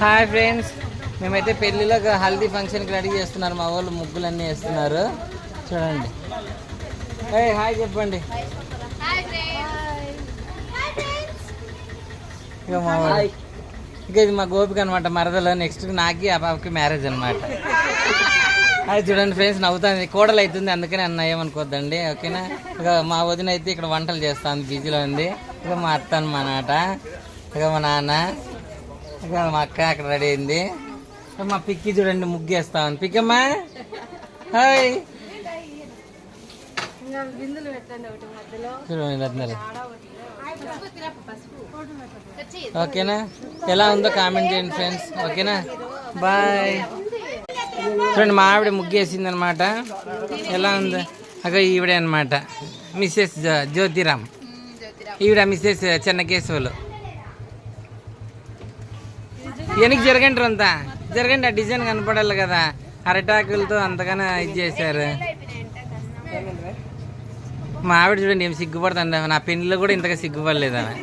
Hi friends, మేమైతే పెళ్ళిలో హల్దీ ఫంక్షన్కి రెడీ చేస్తున్నారు. మా వాళ్ళు ముగ్గులన్నీ వేస్తున్నారు చూడండి. హాయ్ చెప్పండి. ఇక మా వాళ్ళు ఇక ఇది మా గోపిక అనమాట, మరదలు. నెక్స్ట్ నాకి ఆ పాపకి మ్యారేజ్ అనమాట. అది చూడండి ఫ్రెండ్స్, నవ్వుతుంది. కోడలు అవుతుంది, అందుకని అన్న ఏమనుకోద్దండి, ఓకేనా. ఇక మా వదిన అయితే ఇక్కడ వంటలు చేస్తాను, బిజీలో ఉంది. ఇక మా అత్త అనమాట, ఇక మా నాన్న, ఇక మా అక్క అక్కడ రెడీ అయింది. మా పిక్కి చూడండి ముగ్గేస్తామని. పిక్కమ్మా హాయ్ చూడండి. ఓకేనా, ఎలా ఉందో కామెంట్ చేయండి ఫ్రెండ్స్, ఓకేనా. బాయ్. చూడండి మా ఆవిడ ముగ్గేసింది అనమాట. ఎలా ఉందో అగో ఈవిడే అనమాట, మిస్సెస్ జ్యోతిరామ్. ఈవిడ మిస్సెస్ చెన్నకేశవులు. వెనక్కి జరగండి, అంతా జరగండి. ఆ డిజైన్ కనపడాలి కదా, అరటాకులతో అంతగానో ఇది చేశారు. మా ఆవిడ చూడండి ఏం సిగ్గుపడుతుంది. నా పెళ్ళిలో కూడా ఇంతగా సిగ్గుపడలేదు ఆమె.